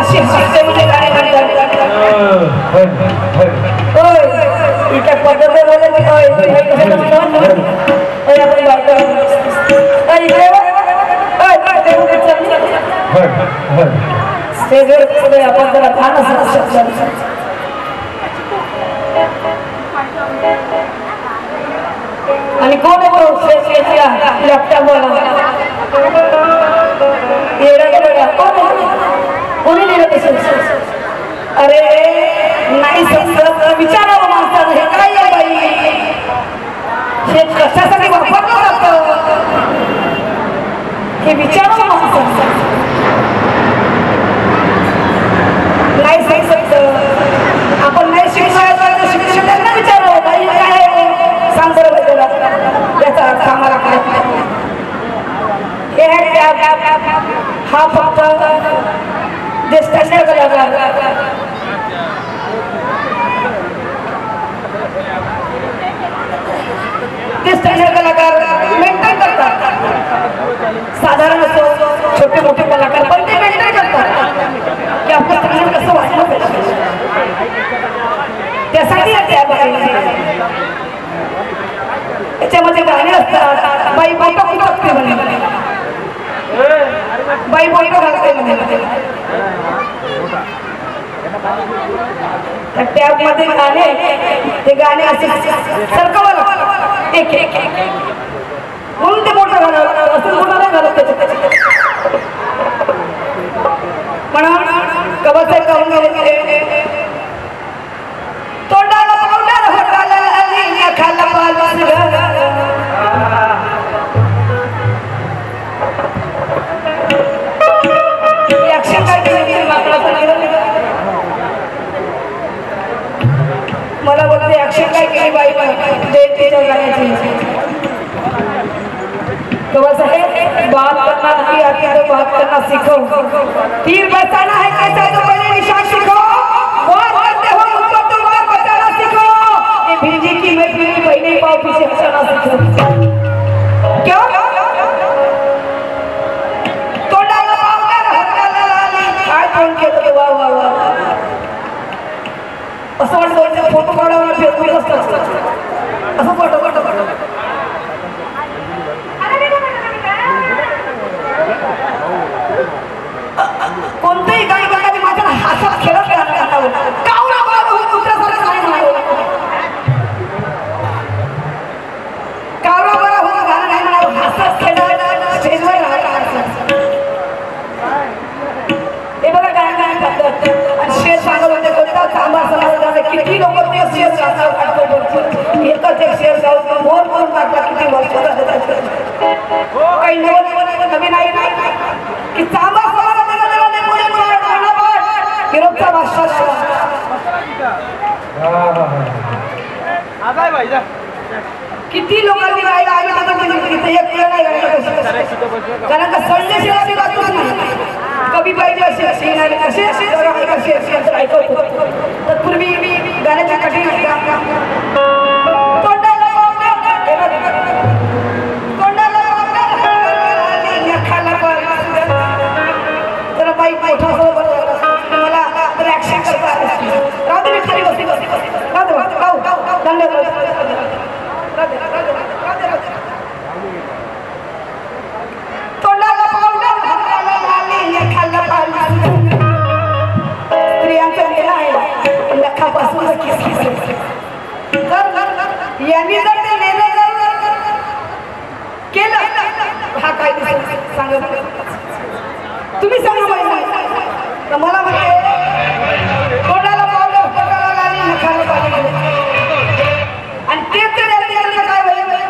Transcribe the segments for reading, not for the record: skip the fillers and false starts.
अशी हसते म्हणजे गाणे म्हणतात होय इतक्या पद्धतीने बोलायची होय आपण बायका स्टेजवर आपण जरा छान असं आणि कोण लॅपटॉप कोणी दिलं अरे नाही विचारावं माणसानं हे काय आहे बाई हे कशासाठी वापरलं जातं हे विचारावं माणसानं नाही सांगत आपण नाही शिक्षण त्यांना विचारावं बाई काय सांग बरोबर याचा अर्थ आम्हाला काय हा फक्त ज्येष्ठ कलाकार मेंटेन करतात साधारण असो छोटे मोठे कलाकार पण ते मेंटेन करतात की आपलं स्त्रीला कसं वाटलं पाहिजे त्यासाठी त्याच्यामध्ये गाणे असतात बाई बोटं कुठं म्हणे बाई बोटं घालते म्हणे त्यामध्ये गाणे ते गाणे असे सरकवलं एक एक म्हणून ते मोठं घालत असं मोठं नाही घालत त्याच्यात म्हणून कबासाहेब काढून गेले तोंडाला पावडर होटाला खाला मला बोलते अक्षर काय केली बाई जयंतीच्या गाण्याची बात करना नहीं आती तो बात करना सीखो तीर बचाना है कैसा तो पहले निशान सीखो बात करते हो मुझको तो बात बचाना सीखो ये भिंजी की मैं मेरी बहने पाँव पीछे हंसना सीखो क्यों तो डाला पावडर हल्ला लाली काय कोण केलं वाह वाह वाह असं वाटतं फोटो काढायला फेसबुक असतात असं फोटो कोणतेही गाणी गाण्याने माझ्या हातात खेळत कावरा बरा होऊन गाणं नाही म्हणावं हातात खेळत स्टेजवर हे बघा गाणं पद्धत आणि शेर सांगत होते कोणता तांबा समाजाने किती लोक ते शेर गाणं काढतो एकच एक शेर गावतो मोर करून टाकला किती वर्ष काही नवीन आहे की तांबा किती लोकांनी गायला कारण का संदेश कवी पाहिजे असे ऐकवतो तत्पूर्वी गाण्याच्या कठीण तर बाई मला ऍक्शन करता राहते खाली बसती धन्यवाद स्त्रियांचा गेला आहे नखापासून यांनी जर ते नेलं केलं हा काय सांगा तुम्ही सांगा तर मला म्हणते कोणाला पावलं कोणाला लाली नखाला पाणी आणि ते काय होईल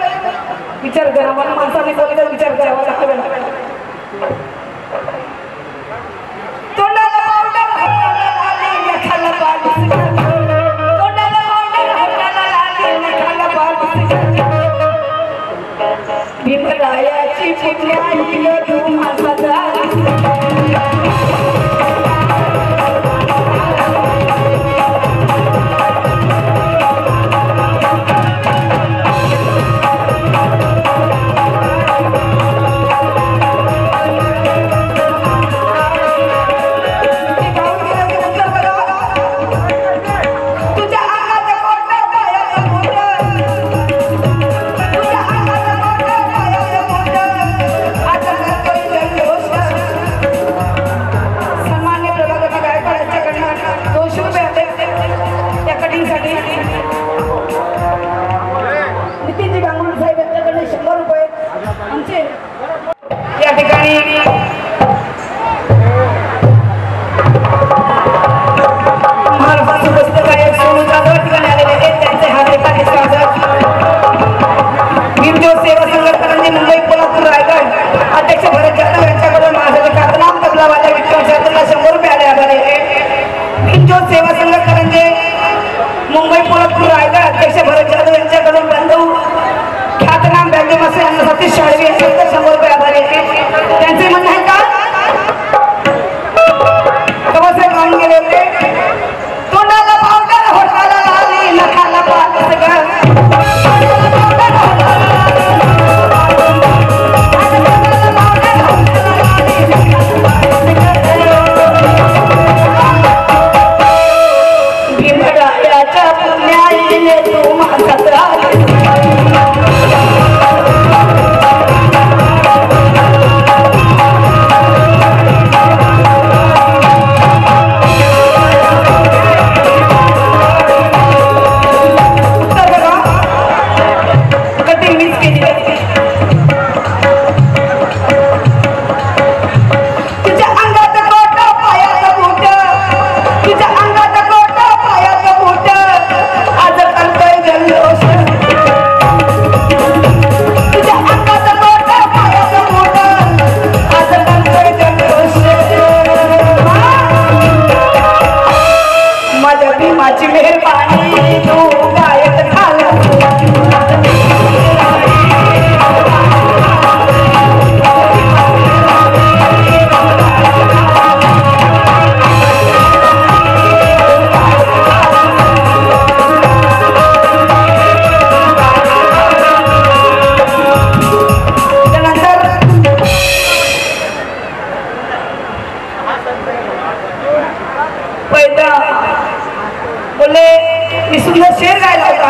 शेर गायला होता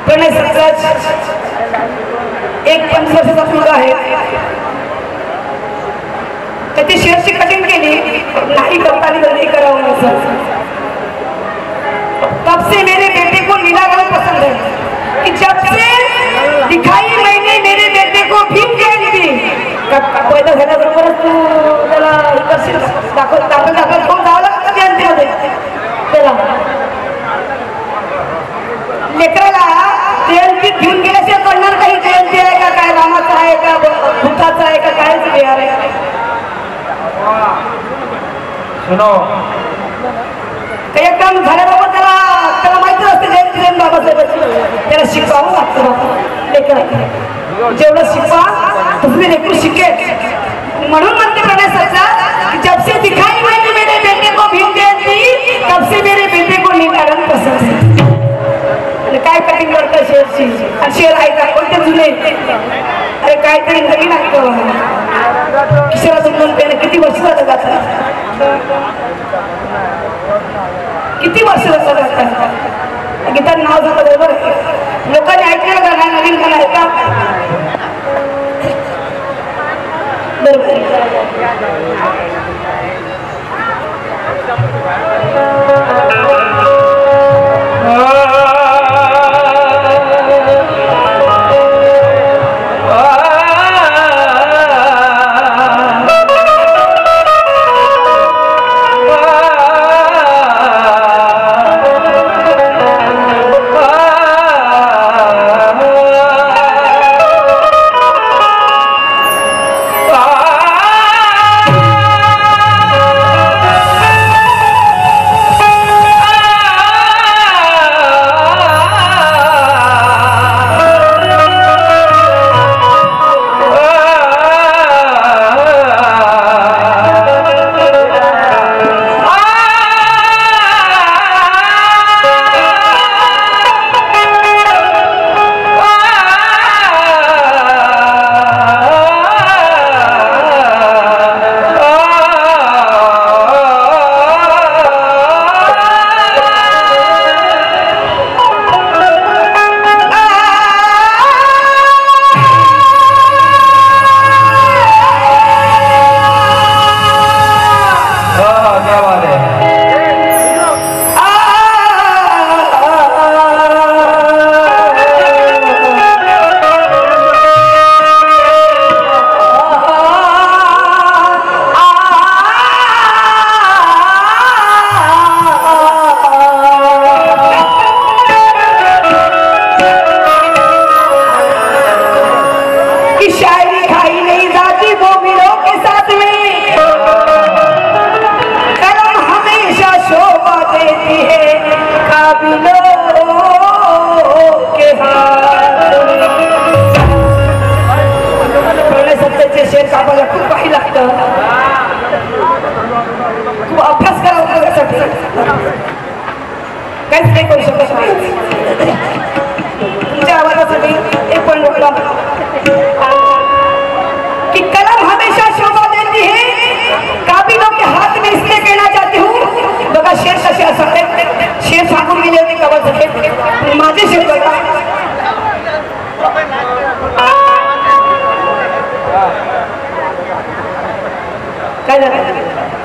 प्रणय सत्ताज, एक 5 वर्षाचा मुलगा आहे. त्याची शेरची कटिंग केली, नाही करता नहीं करावं असं. तब से मेरे बेटे को लीला रंग पसंद है कि जब से दिखाई मैंने मेरे बेटे को भीम जयंती पैदा झाल्याबरोबरच तू त्याला दाखल घेऊन जावं लागतं जयंतीमध्ये. त्याला लेकराला जयंती घेऊन गेल्याशिवाय कळणार काही जयंती आहे का, काय रामाचं आहे का, बुद्धाचं आहे का, कायच बिहार आहे. सुनो एकदम झाल्याबरोबर त्याला माहिती असते जयंती जयंत बाबासाहेबांची. त्याला शिकवावं लागतं लेकराला. जेवढं शिकवा तुम्ही लेकरू शिकेल. म्हणून म्हणते प्रणय सत्ताज, जब से दिखाई मैंने मेरे बेटे को भीम जयंती तब से मेरे बेटे को नीला रंग पसंद है. काय कटिंग करतं शेरची, आणि शेर आहे का कोणते जुने, अरे काहीतरी नवीन ऐकतो. किशोरा समजून त्याने किती वर्ष झालं जातं, किती वर्ष झालं जातं. गीतात नाव झालं बरोबर. लोकांनी ऐकलं गाणं, नवीन गाणं आहे का बरोबर.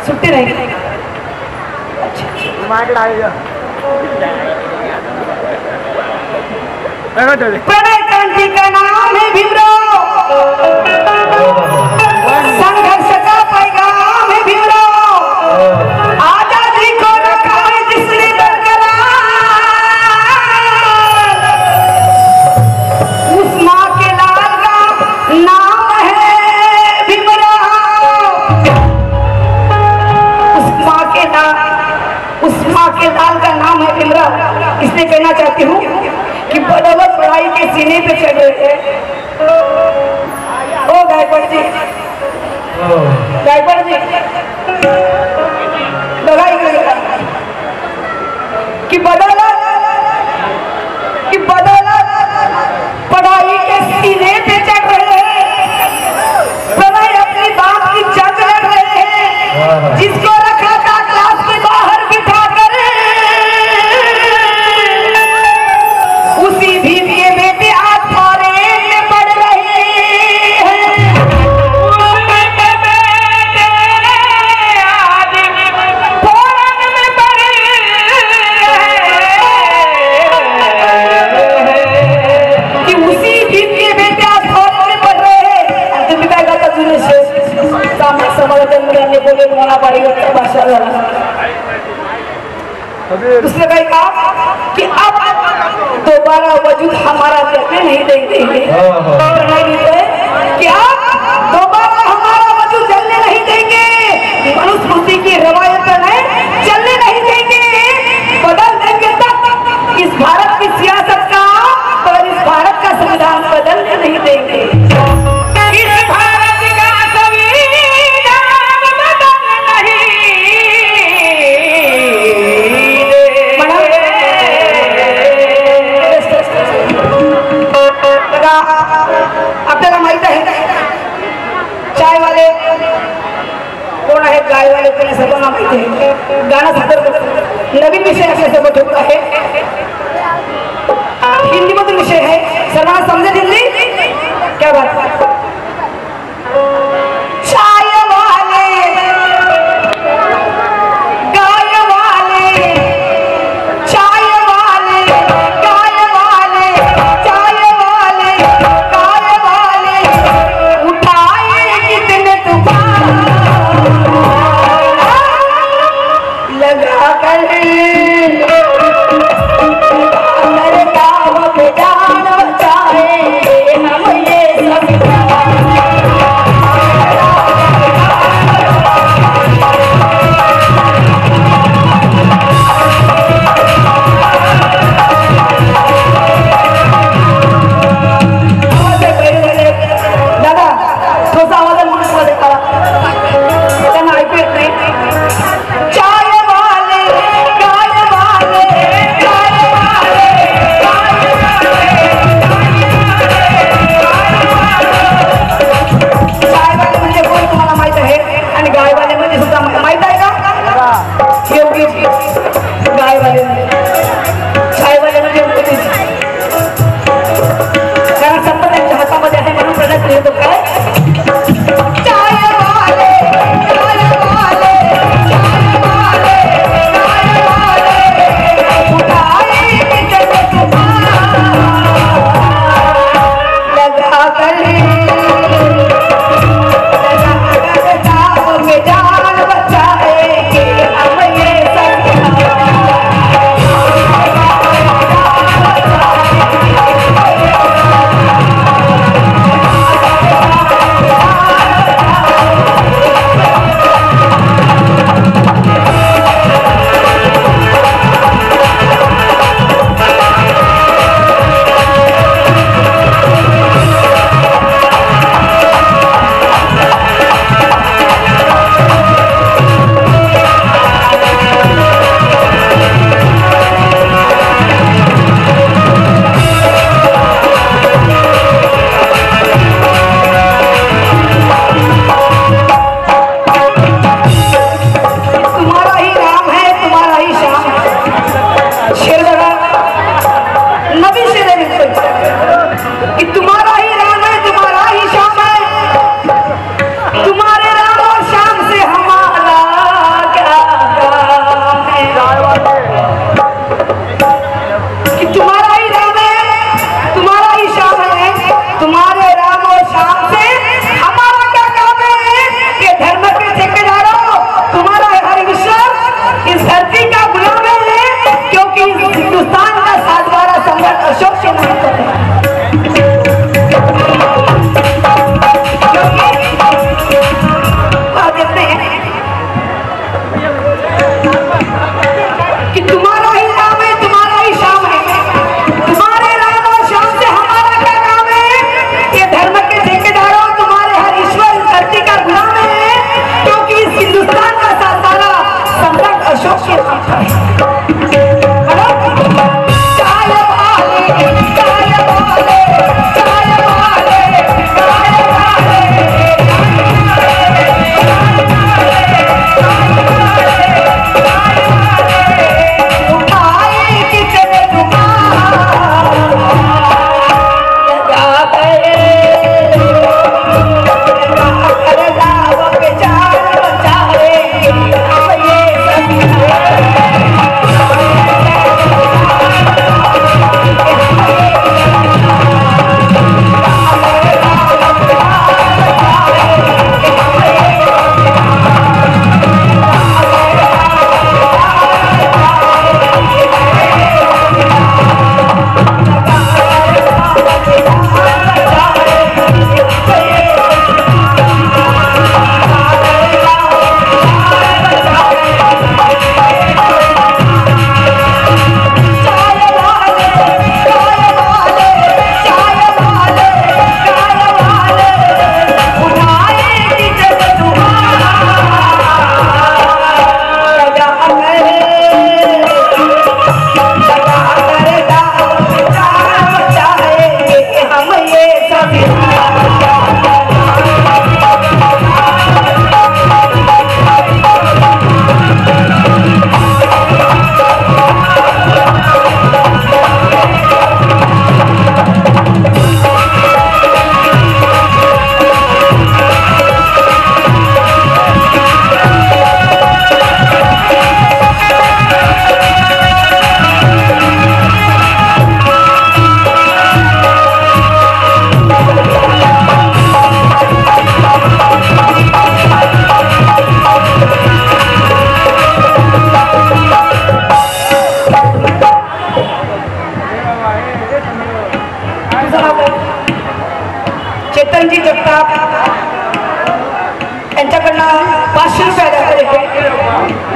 सुट्टी नहीं प्रणय क्रांति का नाम है भीमराव, संघर्ष का पैगाम है भीमराव, आजादी को रखा है जिसने बरकरार, उस माँ के लाल का नाम है भीमराव, उस माँ के लाल का नाम है भीमराव. इसलिए कहना चाहती हूँ कि बदौलत पढ़ाई के सीने पे चढ़ रहे हैं. ओ गायकवाड़ जी, गायकवाड़ जी लगाई गई कि बदौलत पढ़ाई के सीने पे चढ़ रहे हैं. प्रणय अपनी बात की जंग लड़ रहे हैं. जिसको रखा था क्लास के बाहर बिठा कर समर्थन करने बोले मला बाईवरचा भाषा झाला दूसरे का काम कि अब दोबारा वजूद हमारा करने नहीं देंगे कि अब दोबारा हमारा वजूद चलने नहीं देंगे मनुस्मृति की रवायत है चलने नहीं देंगे बदल देंगे तब इस भारत की सियासत का और इस भारत का संविधान बदलने नहीं देंगे आपल्याला माहित आहे चाय वाले कोण आहेत गाय वाले कोण आहे सर्वांना माहिती आहे गाणं सादर करतो नवीन विषय आपल्यासोबत होत आहे हिंदी मधून विषय आहे सर्वांना समजेल हिंदी क्या बात चाय वाले गाय वाले चाय वाले गाय वाले चाय वाले गाय वाले उठाए कितने तूफान लगा कर गाँव के जान बचाए हम ये सब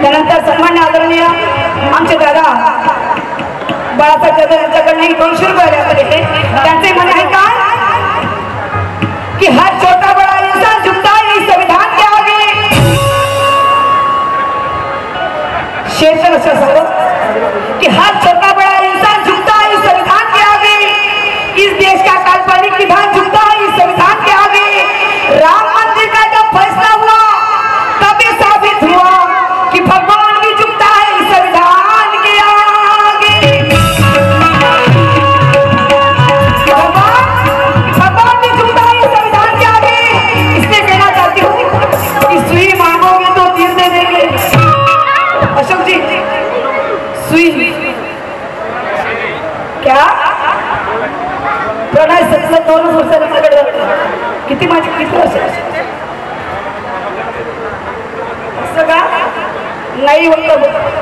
त्यानंतर सन्मान्य आदरणीय आमचे दादा बाळासाहेब जाधव यांच्याकडनं 200 रुपये आले. त्यांचे म्हणे आहे का की हर छोटा बड़ा इंसान झुकता है इस संविधान के आगे. शेरचंद असं सांगतो की हर छोटा बड़ा इंसान झुकता है इस संविधान के आगे. इस देश का काल्पनिक विधान झुकता है इस संविधान के आगे. राम मंदिर का जब फैसला हुआ तब ये साबित हुआ कि भगवान भी झुकता है इस संविधान के आगे. भगवान भी झुकता है इस संविधान के आगे. इसलिए कहना चाहती हूँ कि सुई मांगोगे तो तीर दे देंगे. अशोक जी सुई क्या प्रणय सत्संग 2 वर्षांकडे किती माझी किती वर्ष असं का नाही होत.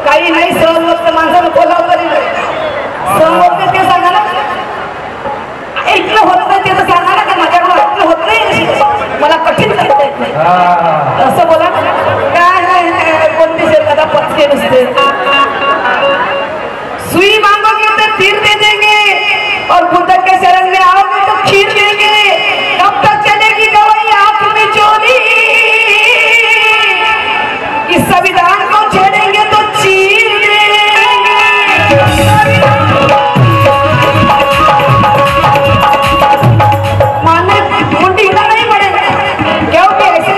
काही नाही सहन होत माणसानं बोलावं तरी नाही. सहन होत नाही ते सांगा ना. ऐकलं होत नाही ते तर सांगा ना. का माझ्याकडून ऐकलं होत नाही मला कठीण करता येत नाही असं बोला. काय नाही कोणती शेतात पत्ते नसते. सुई मांगोगे तो तीर दे देंगे और बुद्ध के शरण में आओगे तो खीर देंगे. कब तक चलेगी गवाही आंख में चोरी. इस संविधान को छेड़ेंगे तो चीर देंगे. माने मुंडी हिला नहीं पड़ेगा क्योंकि ऐसे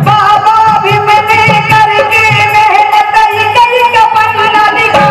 बाबा भी मैंने करके मेहनत कई का पन्ना लिखा.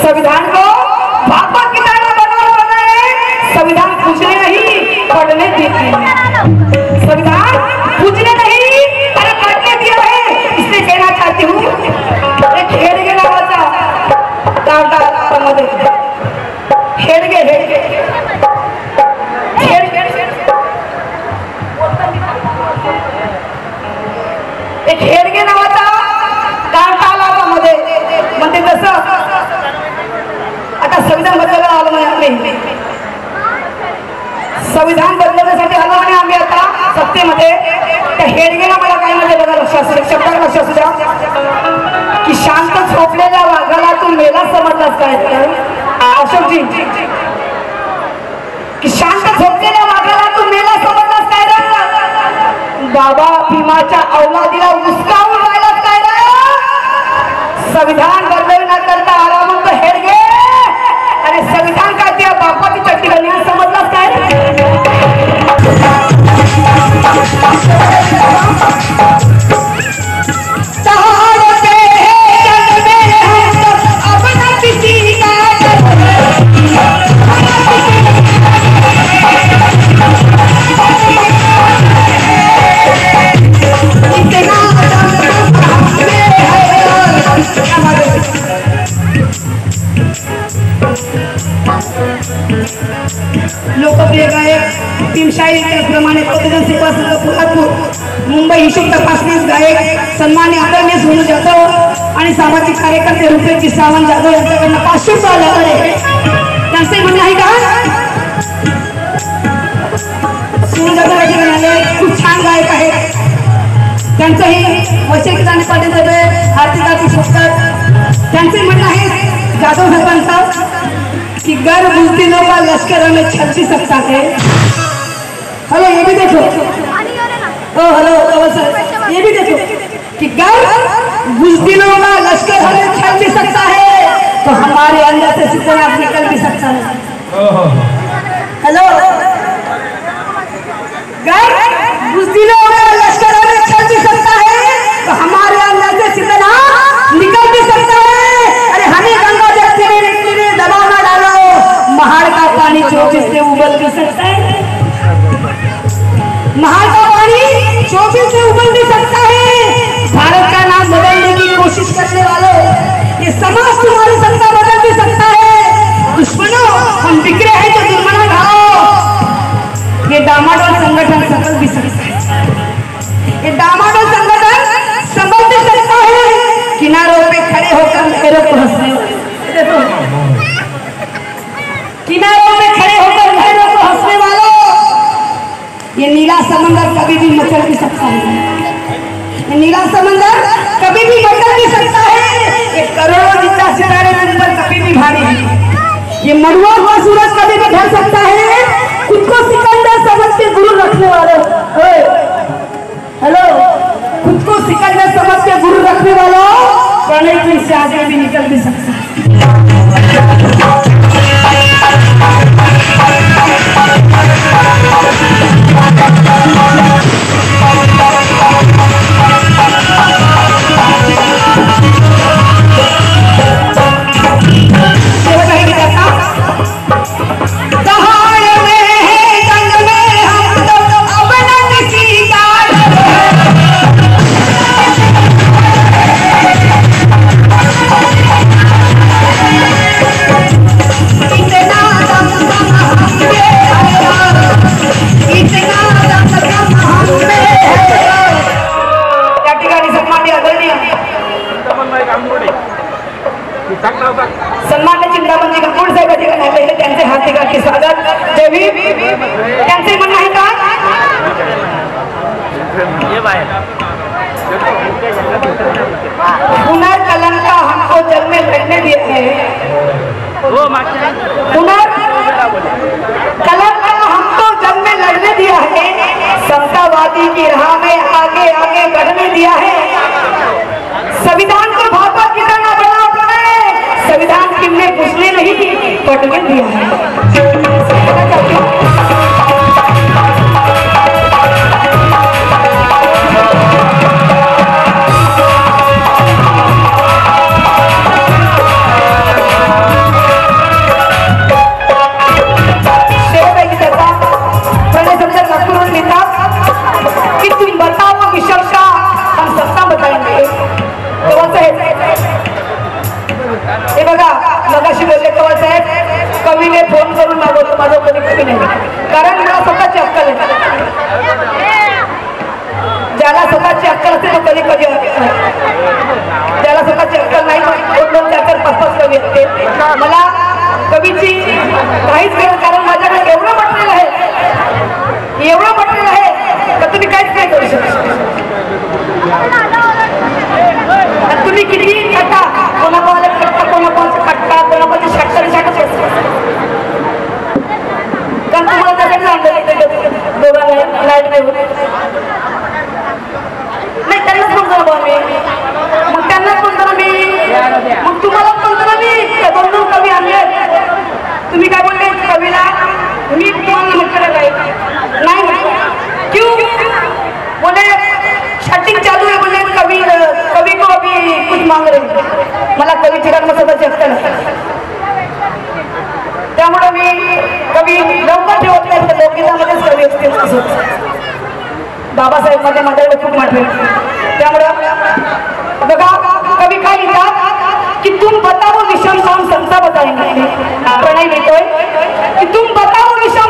संविधान को भागवत की तरह बनाए. संविधान पूछने नहीं पढ़ने देते हैं. संविधान पूछने नहीं अरे पढ़ने दिया है. इसलिए कहना चाहती हूँ एक हेडगे नावाचा मध्ये हेडगे एक हेडगे नावाचा कांटाला मध्ये म्हणजे जसं आता संविधान बदलायला आलो नाही आम्ही. संविधान बदलण्यासाठी आलो आणि आम्ही आता सत्तेमध्ये त्या हेडगेला मला काय मध्ये बघा लक्षात झोपलेल्या वाघाला तू मेला समजलास काय अशोकजी की शांत झोपलेल्या वाघाला तू मेला समजलास काय रे बाबा भीमाच्या अवलादीला उस्कावून राहिलास काय रे संविधान बदल न करता आरामात हेड घे आणि संविधान काय त्या बापाची चट्टी घालून समजलास काय लोकप्रिय गायक भीमशाही त्याचप्रमाणे प्रतिजन सेवा संघ पुरातपूर मुंबई हिशोब तपासनीस गायक सन्मान्य आदरणीय सोनू जाधव आणि सामाजिक कार्यकर्ते रुपेश सावंत जाधव यांच्याकडनं 500 रुपये आले आहे त्यांचे म्हणणे आहे का सोनू जाधव आले खूप छान गायक आहेत त्यांचंही वैशिष्ट्याने पाठीमध्ये हार्दिक स्वागत त्यांचे म्हणणं आहे जाधव साहेबांचा कि घर बुजदिलों का लश्कर हमें छलती सकता है। हेलो ये भी देखो ओ हेलो कवल सर ये भी देखो कि घर बुजदिलों का लश्कर हमें छलती सकता है तो हमारे अंदर से सिद्धार्थ निकल भी सकता है। हेलो घर बुजदिलों का लश्कर हमें छल भी सकता है तो हमारे अंदर से सिद्धार्थ निकल भी सकता है। अरे हमें गंगा जल दबाव ना डालो महाड़ का पानी चौबीस से उबल भी सकता है महाड़ का पानी चौबीस से उबल भी सकता है। भारत का नाम बदलने की कोशिश करने वालों ये समाज तुम्हारी सत्ता बदल भी सकता है। दुश्मनों हम बिखरे हैं तो दुश्मना ढाओ ये डामाडोल संगठन सफल भी सकता है ये डामाडोल संगठन संभल भी सकता है। किनारों पे खड़े होकर लहरों को हंसने किनारों में खड़े होकर लहरों को हंसने वालों ये नीला समंदर कभी भी मचल भी सकता है। ये नीला समंदर कभी भी मचल भी सकता है। ये करोड़ों जिंदा सितारे पर कभी भी भारी है। ये मरुआ हुआ सूरज कभी भी ढल सकता है। खुद को सिकंदर समझ के गुरु रखने वालों हेलो खुद को सिकंदर समझ के गुरु रखने वालों प्रणय की से आगे भी निकल भी सकता है। सन्मान्य चिंतामणी गंगूळ साहेब अधिकारी त्यांचे हार्दिक स्वागत जय भीम त्यांचे म्हणणं आहे का पुनर्कलन का हमको जग में लड़ने दिया है पुनर्कलन का हमको जग में लड़ने दिया है समतावादी की राह में आगे आगे बढ़ने दिया है। संविधान को भापा कितना बड़ा संविधान किमने पूछने नहीं पटने दिया है। कि तुम बताओ विषम का हम सत्ता बताएंगे हे बघा मगाशी बोलले कवळ साहेब कवीने फोन करून मागवतो माझं कोणी कवी नाही कारण मला स्वतःची अक्कल आहे ज्याला स्वतःची अक्कल असते तो कधी कधी ज्याला स्वतःची अक्कल नाही 2-2, 4-5 कवी असते मला कवीची काहीच गरज कारण माझ्याकडे एवढं म्हटलेलं आहे तर तुम्ही काहीच नाही करू शकता तुम्ही किती आता कोणा मांग रही, मला कवीची कर्म स्वतःची असतं त्यामुळे मी कवी लवकर ठेवत नाही, तर लोकगीतामध्येच कवी असते. बाबासाहेब मध्ये मंडळ खूप म्हटले. त्यामुळे बघा कवी काय लिहितात की तुम बताओ विषम हम संसा बताएंगे. प्रणय लिहितोय की तुम बताओ विषम